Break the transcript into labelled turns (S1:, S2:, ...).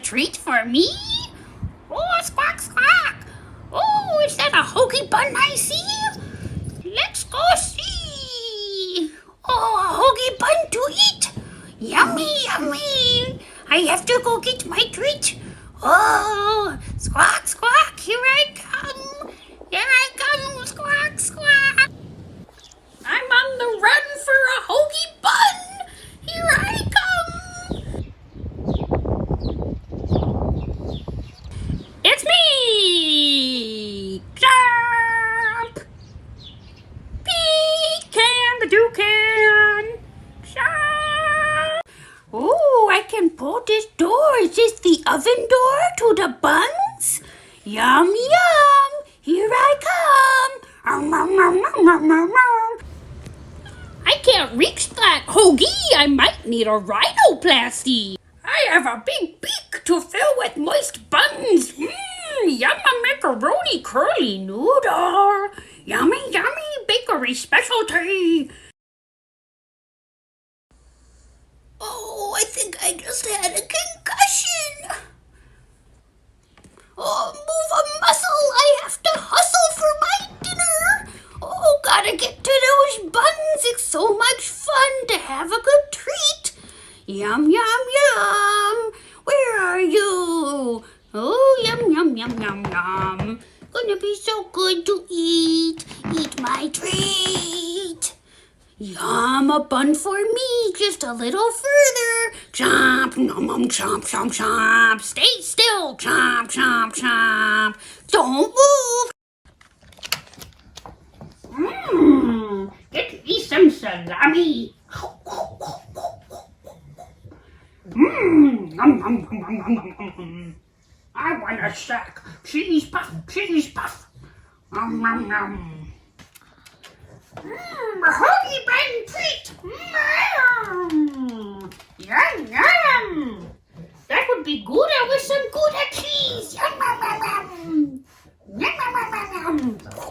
S1: treat for me? Oh, squawk, squawk. Oh, is that a hoagie bun I see? Let's go see. Oh, a hoagie bun to eat. Yummy, yummy. I have to go get my treat. Oh, squawk, squawk, here I come. Here I come, squawk, squawk. I'm on the run for a hoagie bun. Here I come. It's me! Jump! Pecan the Toucan! Jump! Oh, I can pull this door. Is this the oven door to the buns? Yum, yum! Here I come! I can't reach that hoagie. I might need a rhinoplasty. I have a big beak to fill with moist buns. Yum, a macaroni curly noodle. Yummy, yummy bakery specialty. Oh, I think I just had a concussion. Oh, move a muscle. I have to hustle for my dinner. Oh, gotta get to those buns. It's so much fun to have a good treat. Yum, yum, yum. Where are you? Oh, yum, yum, yum, yum, yum. Gonna be so good to eat. Eat my treat. Yum, a bun for me. Just a little further. Chomp, nom, nom, chomp, chomp, chomp. Stay still. Chomp, chomp, chomp. Don't move. Get me some salami. I want a sack. Cheese puff, cheese puff. A hoagie bun treat. Yum, yum. That would be Gouda with some Gouda cheese. Yum, yum, yum, yum. Yum, yum, yum, yum.